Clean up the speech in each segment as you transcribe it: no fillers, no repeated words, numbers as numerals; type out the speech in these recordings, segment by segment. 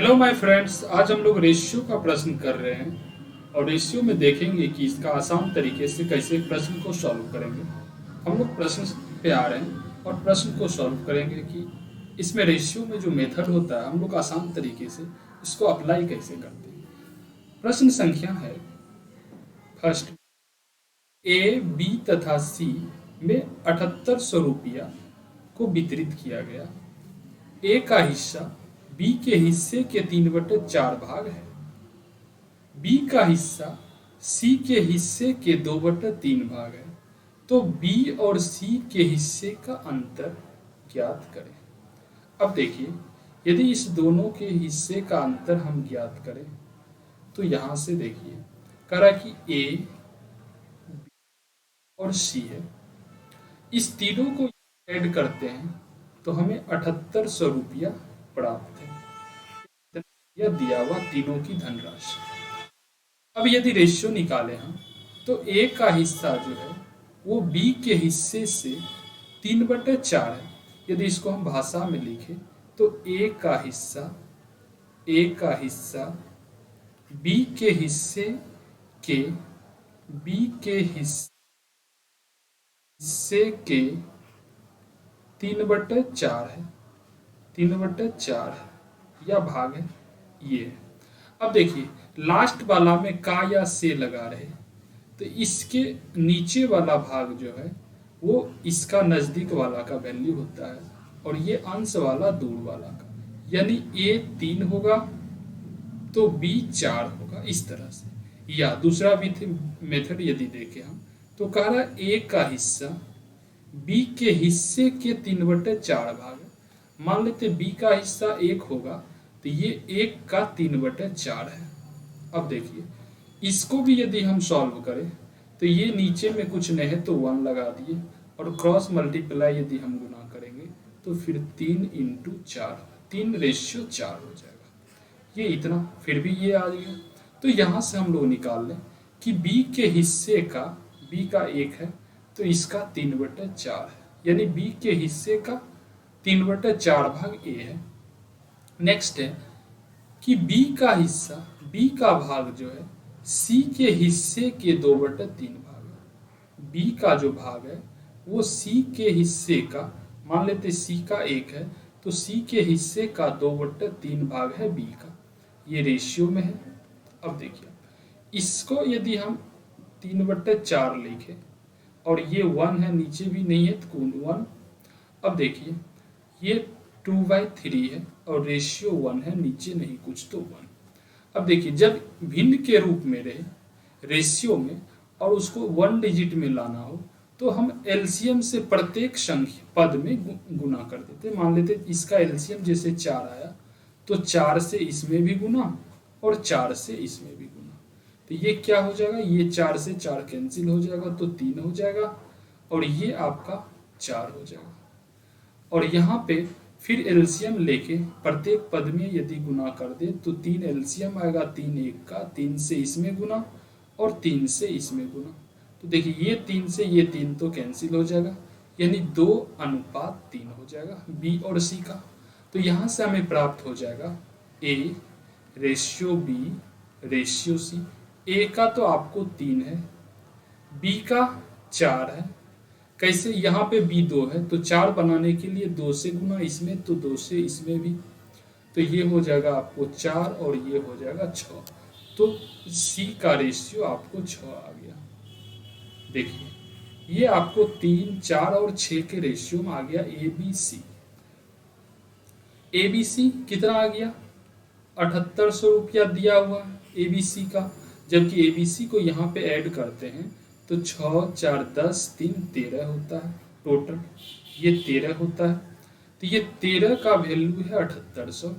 Hello my friends, आज हम लोग रेशियो का प्रश्न कर रहे हैं और रेशियो में देखेंगे कि इसका आसान तरीके से कैसे प्रश्न को सॉल्व करेंगे। हम लोग प्रश्न पे आ रहे हैं और प्रश्न को सॉल्व करेंगे कि इसमें रेशियो में जो मेथड होता है हम लोग आसान तरीके से इसको अप्लाई कैसे करते हैं। प्रश्न संख्या है फर्स्ट, ए बी तथा सी में 7800 रुपया को वितरित किया गया। ए का हिस्सा बी के हिस्से के 3/4 भाग है। बी का हिस्सा सी के हिस्से के 2/3 भाग है। तो बी और सी के हिस्से का अंतर ज्ञात करें। अब देखिए, यदि इस दोनों के हिस्से का अंतर हम ज्ञात करें तो यहां से देखिए करा कि ए और सी है। इस तीनों को ऐड करते हैं तो हमें 7800 रुपया प्राप्त है। यह दिया हुआ तीनों की धनराशि। अब यदि रेशियो निकालें हम तो ए का हिस्सा जो है वो बी के हिस्से से 3/4 है। यदि इसको हम भाषा में लिखें तो ए का हिस्सा के बी के हिस्से के 3/4 है। 3/4 या भाग है ये। अब देखिए, लास्ट वाला में का या से लगा रहे तो इसके नीचे वाला भाग जो है वो इसका नजदीक वाला का वैल्यू होता है और ये अंश वाला दूर वाला का, यानी ए 3 होगा तो बी 4 होगा इस तरह से। या दूसरा मेथड यदि देखें हम तो कह रहा है ए का हिस्सा बी के हिस्से के 3/4 भाग है। मान लेते बी का हिस्सा 1 होगा तो ये 1 का 3/4 है। अब देखिए, इसको भी यदि हम सॉल्व करें तो ये नीचे में कुछ नहीं है तो 1 लगा दिए और क्रॉस मल्टीप्लाई यदि हम गुना करेंगे तो फिर 3 × 4, 3/4 हो जाएगा। ये इतना, फिर भी ये आ गया। तो यहाँ से हम लोग निकाल लें कि बी के हिस्से का, बी का 1 है तो इसका 3/4 है, यानी बी के हिस्से का 3/4 भाग ए है। नेक्स्ट है कि बी का हिस्सा, बी का भाग जो है सी के हिस्से के 2/3 भाग है। बी का जो भाग है वो सी के हिस्से का, मान लेते सी का 1 है तो सी के हिस्से का 2/3 भाग है बी का। ये रेशियो में है। अब देखिए, इसको यदि हम 3/4 लिखें और ये 1 है, नीचे भी नहीं है तो 1। अब देखिए, ये 2/3 है और रेशियो 1 है, नीचे नहीं कुछ तो 1। अब देखिए, जब भिन्न के रूप में रहे रेशियो में और उसको 1 डिजिट में लाना हो तो हम एलसीएम से प्रत्येक संख्या पद में गुना कर देते। मान लेते इसका एलसीएम जैसे 4 आया तो 4 से इसमें भी गुना और 4 से इसमें भी गुना। तो ये क्या हो जाएगा, ये 4 से 4 कैंसिल हो जाएगा तो 3 हो जाएगा और ये आपका 4 हो जाएगा। और यहाँ पे फिर एलसीएम लेके प्रत्येक पद में यदि गुना कर दे तो 3 एलसीएम आएगा, 3 1 का, 3 से इसमें गुना और 3 से इसमें गुना। तो देखिए, ये 3 से ये 3 तो कैंसिल हो जाएगा, यानी 2:3 हो जाएगा बी और सी का। तो यहाँ से हमें प्राप्त हो जाएगा A ratio B ratio C. A का तो आपको 3 है, बी का 4 है। कैसे, यहाँ पे बी 2 है तो 4 बनाने के लिए 2 से गुना इसमें तो 2 से इसमें भी, तो ये हो जाएगा आपको 4 और ये हो जाएगा 6। तो सी का रेशियो आपको 6 आ गया। देखिए, ये आपको 3, 4 और 6 के रेशियो में आ गया A B C. A B C कितना आ गया, 7800 रुपया दिया हुआ एबीसी का। जबकि एबीसी को यहाँ पे ऐड करते हैं तो 6, 4, 10, 3, 13 होता है टोटल। ये 13 होता है तो ये 13 का वैल्यू है 7800।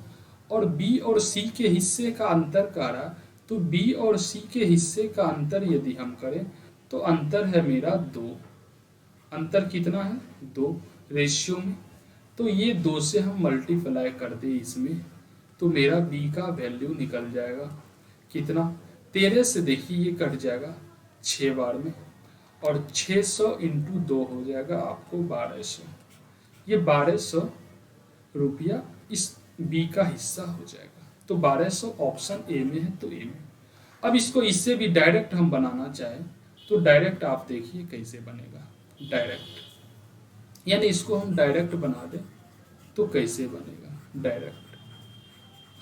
और बी और सी के हिस्से का अंतर कह रहा, तो बी और सी के हिस्से का अंतर यदि हम करें तो अंतर है मेरा 2। अंतर कितना है, 2 रेशियो में। तो ये 2 से हम मल्टीप्लाई कर दे इसमें तो मेरा बी का वैल्यू निकल जाएगा कितना, 13 से देखिए ये कट जाएगा 6 बार में और 600 × 2 हो जाएगा आपको 1200। ये 1200 रुपया इस बी का हिस्सा हो जाएगा। तो तो 1200 ऑप्शन ए में है, तो ए में। अब इसको इससे भी डायरेक्ट हम बनाना चाहें तो डायरेक्ट आप देखिए कैसे बनेगा। डायरेक्ट यानी इसको हम डायरेक्ट बना दें तो कैसे बनेगा। डायरेक्ट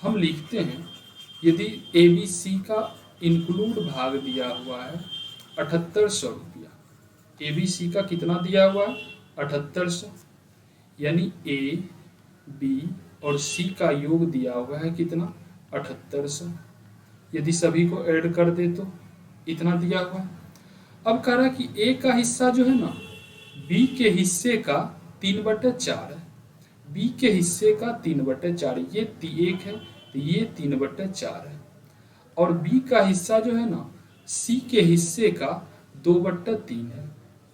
हम लिखते हैं, यदि ए बी सी का इंक्लूड भाग दिया हुआ है 7800 रुपया, ए बी सी का कितना दिया हुआ है 7800, यानी ए बी और सी का योग दिया हुआ है कितना 7800। यदि सभी को ऐड कर दे तो इतना दिया हुआ है। अब कह रहा कि ए का हिस्सा जो है ना बी के हिस्से का 3/4 है, बी के हिस्से का 3/4, ये 1 है तो ये 3/4 है। और बी का हिस्सा जो है ना सी के हिस्से का 2/3 है,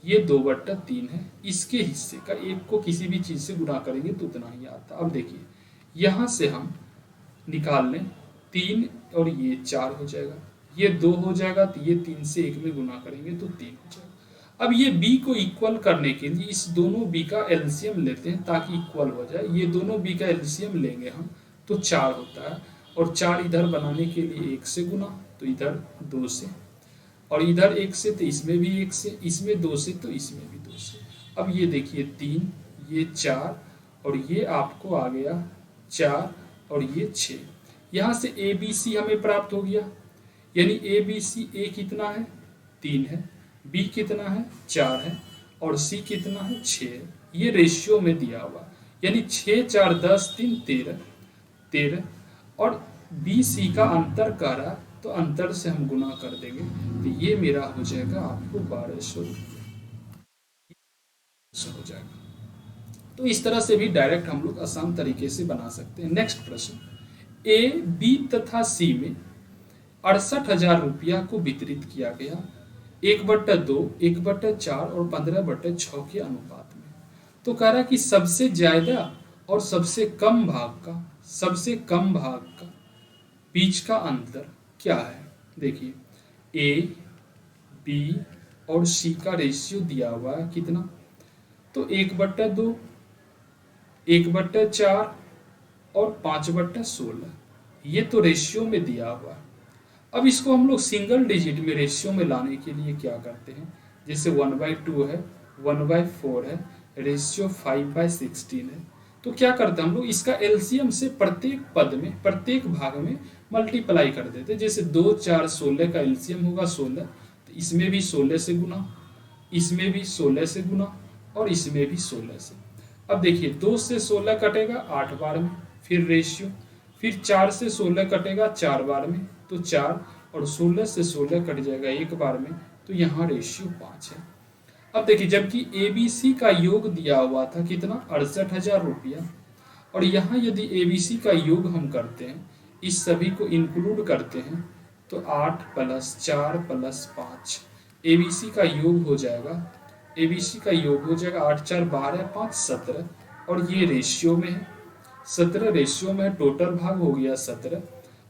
ये 2/3 है। इसके हिस्से का एक को किसी भी चीज से गुणा करेंगे तो उतना ही आता। अब देखिए यहां से हम निकाल लें 3 और ये 4 हो जाएगा, ये 2 हो जाएगा तो ये 3 से 1 में गुना करेंगे तो 3 हो जाएगा। अब ये b को इक्वल करने के लिए इस दोनों b का एलसीएम लेते हैं ताकि इक्वल हो जाए। ये दोनों b का एलसीएम लेंगे हम तो 4 होता है, और 4 इधर बनाने के लिए 1 से गुना तो इधर 2 से, और इधर 1 से तो इसमें भी 1 से, इसमें 2 से तो इसमें भी 2 से। अब ये देखिए 3, ये 4 और ये आपको आ गया 4 और ये 6। यहाँ से ए बी सी हमें प्राप्त हो गया, यानी ए बी सी, ए कितना है 3 है, बी कितना है 4 है और सी कितना है 6 है। ये रेशियो में दिया हुआ, यानी 6 4 10 3 13 और बी सी का अंतर कह रहा, तो अंतर से हम गुना कर देंगे तो ये मेरा हो जाएगा आपको 1200 हो जाएगा। तो इस तरह से भी डायरेक्ट हम लोग आसान तरीके से बना सकते हैं। नेक्स्ट प्रश्न, ए बी तथा सी में 68,000 रुपया को वितरित किया गया 1/2, 1/4 और 15/6 के अनुपात में। तो कह रहा कि सबसे ज्यादा और सबसे कम भाग का बीच का अंतर क्या है। देखिए ए बी और सी का रेशियो दिया हुआ है कितना, तो 1/2, 1/4 और 5/16, ये तो रेशियो में दिया हुआ है। अब इसको हम लोग सिंगल डिजिट में रेशियो में लाने के लिए क्या करते हैं, जैसे 1/2 है, 1/4 है, रेशियो 5/16 है, तो क्या करते हैं हम लोग इसका एलसीएम से प्रत्येक पद में प्रत्येक भाग में मल्टीप्लाई कर देते हैं। जैसे 2 4 16 का एलसीएम होगा 16, तो इसमें भी 16 से गुना, इसमें भी 16 से गुना और इसमें भी 16 से। अब देखिए 2 से 16 कटेगा 8 बार में, फिर रेशियो, फिर 4 से 16 कटेगा 4 बार में तो 4, और 16 से 16 कट जाएगा 1 बार में, तो यहाँ रेशियो 5 है। अब देखिए जबकि एबीसी का योग दिया हुआ था कितना 68,000 रुपया, और यहाँ यदि एबीसी का योग हम करते हैं, इस सभी को इंक्लूड करते हैं तो 8 + 4 + 5 एबीसी का योग हो जाएगा, एबीसी का योग हो जाएगा 8 4 12 5 17, और ये रेशियो में है 17, रेशियो में टोटल भाग हो गया 17,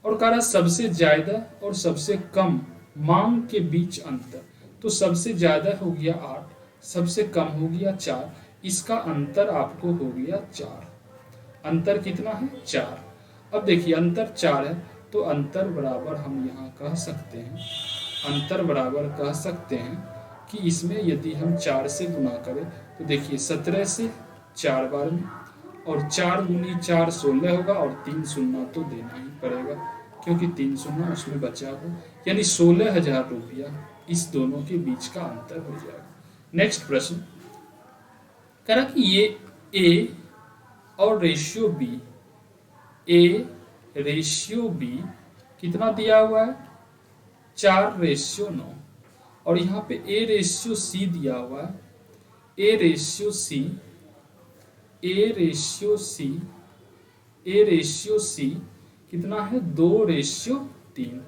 और कह रहा सबसे ज्यादा और सबसे कम मांग के बीच अंतर, तो सबसे ज्यादा हो गया 8, सबसे कम हो गया 4, इसका अंतर आपको हो गया 4। अंतर कितना है 4। अब देखिए अंतर 4 है तो अंतर बराबर हम यहाँ कह सकते हैं, अंतर बराबर कह सकते हैं कि इसमें यदि हम 4 से गुना करें तो देखिए 17 से 4 बार में, और 4 × 4 16 होगा, और 3 शून्य तो देना ही पड़ेगा क्योंकि 3 शून्य उसमें बचा हो, यानी 16,000 रुपया इस दोनों के बीच का अंतर हो जाएगा। नेक्स्ट प्रश्न कह रहा कि ये ए और ratio B, A ratio B कितना दिया हुआ है 4:9, और यहाँ पे ए रेशियो सी दिया हुआ है, A ratio C, A ratio C, A ratio C कितना है 2:3।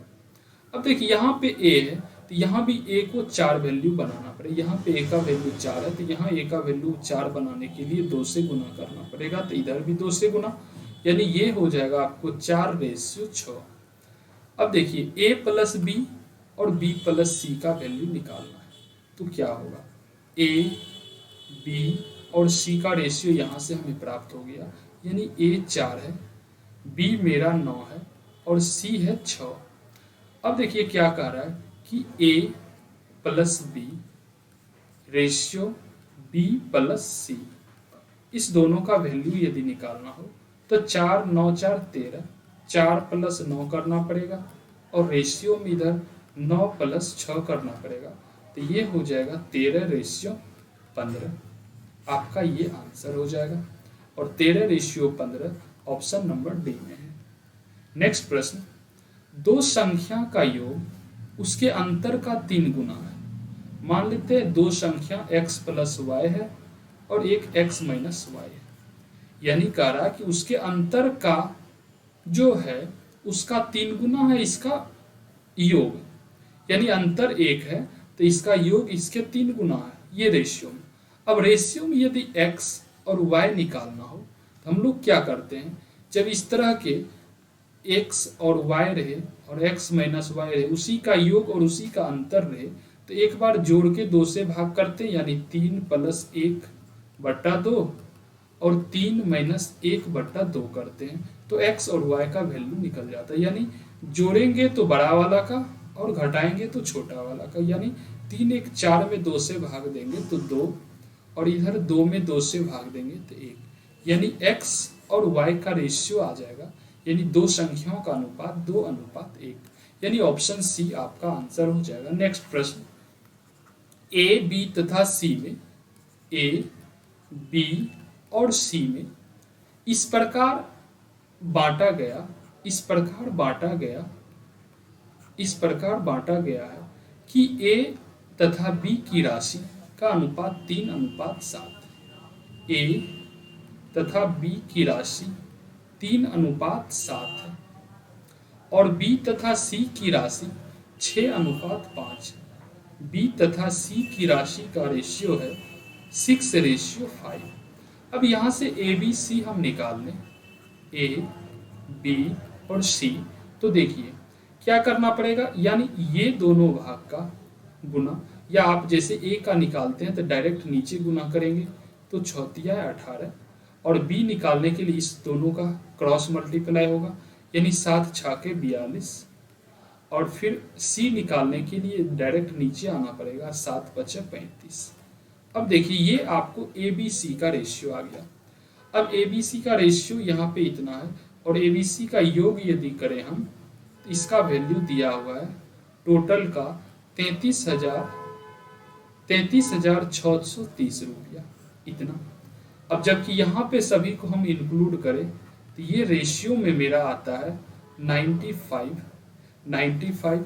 अब देखिए यहाँ पे ए है तो यहाँ भी ए को 4 वैल्यू बनाना पड़ेगा, यहाँ पे ए का वैल्यू 4 है तो यहाँ ए का वैल्यू 4 बनाने के लिए 2 से गुना करना पड़ेगा, तो इधर भी 2 से गुना, यानी ये हो जाएगा आपको 4:6। अब देखिए ए प्लस बी और बी प्लस सी का वैल्यू निकालना है, तो क्या होगा ए बी और सी का रेशियो यहाँ से हमें प्राप्त हो गया, यानी ए 4 है, बी मेरा 9 है और सी है 6। अब देखिए क्या कह रहा है कि A plus B ratio B plus C, इस दोनों का वैल्यू यदि निकालना हो तो 4 9 4 13, 4 प्लस 9 करना पड़ेगा और रेशियो में इधर 9 प्लस 6 करना पड़ेगा, तो ये हो जाएगा 13 रेशियो 15। आपका ये आंसर हो जाएगा और 13 रेशियो 15 ऑप्शन नंबर डी में है। नेक्स्ट प्रश्न, दो संख्या का योग उसके अंतर का 3 गुना है। मान लेते हैं दो संख्या x प्लस वाई है और एक x माइनस वाई है, यानी कह रहा है कि उसके अंतर का जो है उसका 3 गुना है इसका योग, यानी अंतर 1 है तो इसका योग इसके 3 गुना है, ये रेशियो में। अब रेशियो में यदि x और y निकालना हो तो हम लोग क्या करते हैं, जब इस तरह के x और y रहे और x माइनस वाई रहे, उसी का योग और उसी का अंतर रहे, तो एक बार जोड़ के 2 से भाग करते हैं, यानी 3 प्लस 1 बट्टा 2 और 3 माइनस 1 बट्टा 2 करते हैं, तो x और y का वैल्यू निकल जाता है। यानी जोड़ेंगे तो बड़ा वाला का और घटाएंगे तो छोटा वाला का, यानी 3 1 4 में 2 से भाग देंगे तो 2 और इधर 2 में 2 से भाग देंगे तो 1, यानी x और y का रेशियो आ जाएगा, यानी दो संख्याओं का अनुपात 2:1, यानी ऑप्शन सी आपका आंसर हो जाएगा। नेक्स्ट प्रश्न, ए बी तथा सी में ए बी और सी में इस प्रकार बांटा गया है कि ए तथा बी की राशि का अनुपात 3:7, ए तथा बी की राशि 3:7 है और बी तथा सी की राशि 6:5 है। बी तथा सी की राशि का रेशियो है 6:5। अब यहाँ से ए बी सी हम निकाल लें, ए बी और सी, तो देखिए क्या करना पड़ेगा, यानी ये दोनों भाग का गुना, या आप जैसे ए का निकालते हैं तो डायरेक्ट नीचे गुना करेंगे तो 6 18, और बी निकालने के लिए इस दोनों का क्रॉस मल्टीप्लाई होगा, यानी 7 छाके 42, और फिर सी निकालने के लिए डायरेक्ट नीचे आना पड़ेगा, 7 5 35। अब देखिए ये आपको ए बी सी का रेशियो आ गया। अब ए बी सी का रेशियो यहाँ पे इतना है और ए बी सी का योग यदि करें हम तो इसका वैल्यू दिया हुआ है टोटल का 33,630 रुपया इतना। अब जबकि यहाँ पे सभी को हम इंक्लूड करें तो ये रेशियो में मेरा आता है 95।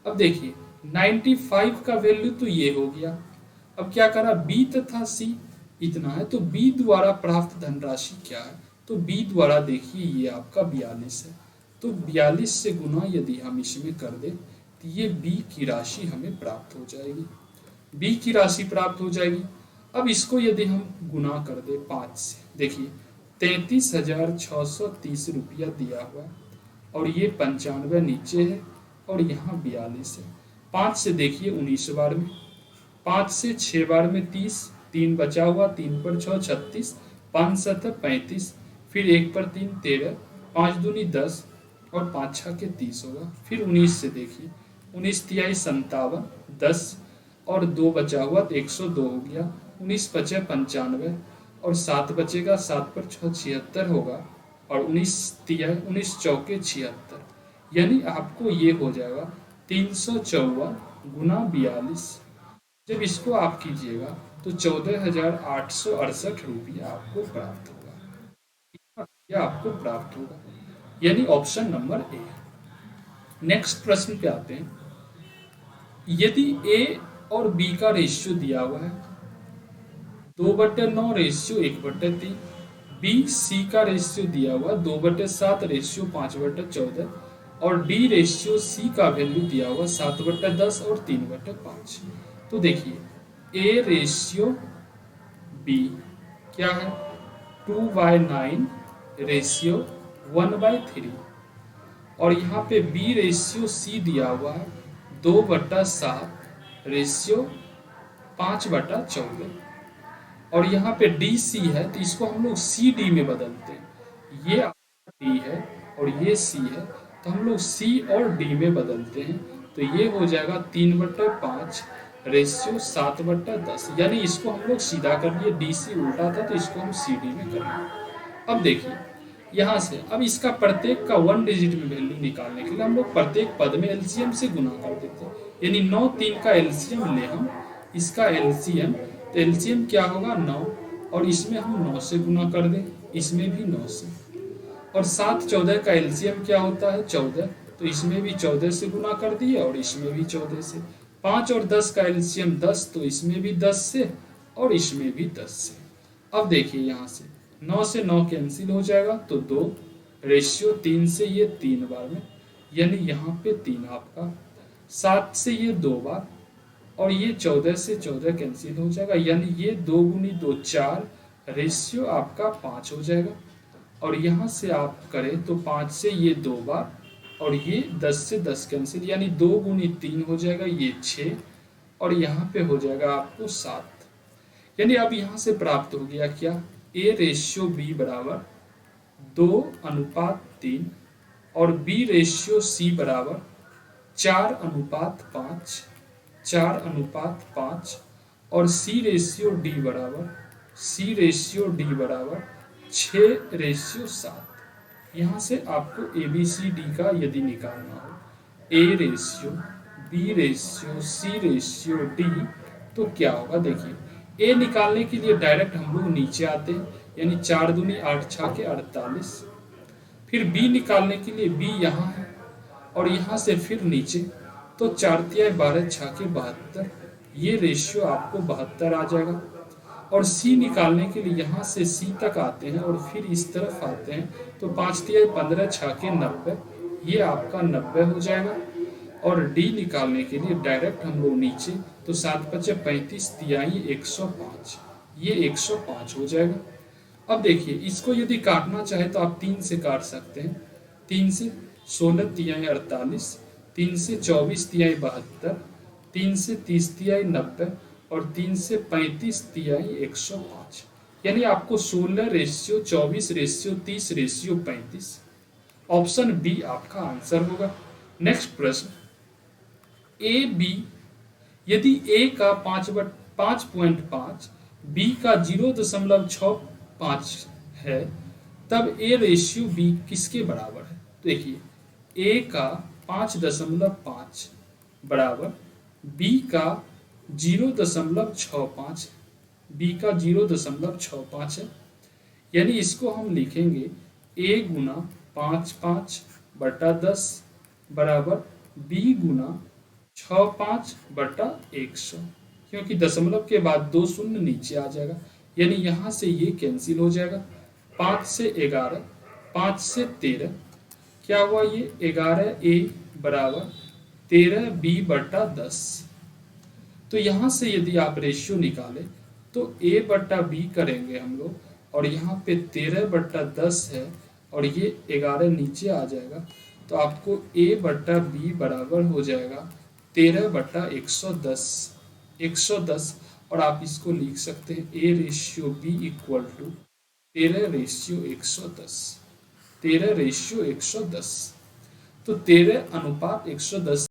अब देखिए 95 का वैल्यू तो ये हो गया। अब क्या करा, बी तथा सी इतना है, तो बी द्वारा प्राप्त धनराशि क्या है, तो बी द्वारा देखिए ये आपका 42 है, तो 42 से गुना यदि हम इसमें कर दे तो ये बी की राशि हमें प्राप्त हो जाएगी, बी की राशि प्राप्त हो जाएगी। अब इसको यदि हम गुना कर दे 5 से, देखिए 33,630 रुपया दिया हुआ है और ये 95 नीचे है और यहाँ 42 है। 5 से देखिए 19 बार में, 5 से 6 बार में 30, 3 बचा हुआ, 3 पर 6 36, 5 7 35, फिर 1 पर 3 13, 5 दूनी 10 और 5 6 के 30 होगा। फिर 19 से देखिए, 19 तिहाई 57, 10 और 2 बचा हुआ तो 102 हो गया, 19 5 95 और 7 बचेगा, 7 पर 6 76 होगा और 19 तिहाई 19 चौके 76, यानी आपको ये हो जाएगा 354 गुना 42। जब इसको आप कीजिएगा तो 14,868 रुपया आपको प्राप्त होगा, यह आपको प्राप्त होगा, यानी ऑप्शन नंबर ए। नेक्स्ट प्रश्न पे आते हैं, यदि ए और बी का रेशियो दिया हुआ है 2/9 रेशियो 1/3, बी सी का रेशियो दिया हुआ 2/7 रेशियो 5/14 और डी रेशियो सी का वैल्यू दिया हुआ 7/10 और 3/5। तो देखिए ए रेशियो बी क्या है 2/9 रेशियो 1/3 और यहाँ पे बी रेशियो सी दिया हुआ है 2/7 रेशियो 5/14 और यहाँ पे डी सी है तो इसको हम लोग सी डी में बदलते हैं, ये डी है और ये सी है तो हम लोग सी और डी में बदलते हैं, तो ये हो जाएगा 3/5 रेशियो 7/10। यानी इसको हम लोग सीधा कर लिए, डी सी उल्टा था तो इसको हम सी डी में कर लिए। अब देखिए यहाँ से, अब इसका प्रत्येक का 1 डिजिट में वैल्यू निकालने के लिए हम लोग प्रत्येक पद में एलसीएम से गुना कर देते हैं। यानी 9 3 का एलसीएम ले हम, इसका एलसीएम, तो एलसीएम क्या होगा 9, और इसमें हम 9 से गुना कर दें, इसमें भी 9 से। और 7 14 का एलसीएम क्या होता है 14, तो इसमें भी 14 से गुना कर दिए और इसमें भी 14 से। 5 और 10 का एलसीएम 10, तो इसमें भी 10 से और इसमें भी 10 से। अब देखिए यहाँ से 9 से 9 कैंसिल हो जाएगा, तो 2 रेशियो 3 से ये 3 बार में, यानी यहाँ पे 3 आपका, 7 से ये 2 बार, और ये 14 से 14 कैंसिल हो जाएगा, यानी ये 2 गुनी 2 4, रेशियो आपका 5 हो जाएगा। और यहाँ से आप करें तो 5 से ये 2 बार, और ये 10 से 10 कैंसिल, यानी 2 गुनी 3 हो जाएगा, ये 6, और यहाँ पे हो जाएगा आपको 7। यानी अब यहाँ से प्राप्त हो गया क्या, ए रेशियो बी बराबर 2:3 और बी रेशियो सी बराबर 4:5, 4:5, और सी रेशियो डी बराबर 6:7। यहाँ से आपको ए बी सी डी का यदि निकालना हो, A ratio B ratio C ratio D, तो क्या होगा देखिए। ए निकालने के लिए डायरेक्ट हम लोग नीचे आते हैं, यानी 4 दूनी 8 6 के 48। फिर बी निकालने के लिए बी यहाँ है और यहाँ से फिर नीचे, तो 4 तिहाई 12 6 के 72, ये रेशियो आपको 72 आ जाएगा। और सी निकालने के लिए यहाँ से सी तक आते हैं और फिर इस तरफ आते हैं, तो 5 तिहाई 15 6 के 90, ये आपका 90 हो जाएगा। और डी निकालने के लिए डायरेक्ट हम लोग नीचे, तो 7 5 35 तिहाई 105, ये 105 हो जाएगा। अब देखिए इसको यदि काटना चाहे तो आप 3 से काट सकते हैं, 3 से 16 तिहाई 48, 3 से 24 तिहाई 72, 3 से 30 तिहाई 90, और 3 से 35 तिहाई 105। यानी आपको 16 ratio 24 ratio 30 ratio 35, option B आपका आंसर होगा। नेक्स्ट प्रश्न, ए बी, यदि ए का 5.5, बी का 0.65 है, तब ए रेशियो बी किसके बराबर है। तो देखिए ए का 5.5 बराबर बी का 0.65, बी का 0.65 है, यानी इसको हम लिखेंगे ए गुना 5/5/10 बराबर बी गुना 65/100, क्योंकि दशमलव के बाद 2 शून्य नीचे आ जाएगा, यानी यहाँ से ये कैंसिल हो जाएगा। 5 से 11, 5 से 13, क्या हुआ ये 11 ए बराबर 13 बी/10। तो यहाँ से यदि आप रेशियो निकालें तो a बट्टा बी करेंगे हम लोग, और यहाँ पे 13/10 है और ये 11 नीचे आ जाएगा, तो आपको a बट्टा बी बराबर हो जाएगा 13/110, 110। और आप इसको लिख सकते हैं a ratio b equal to 13:110, 13:110। तो 13:110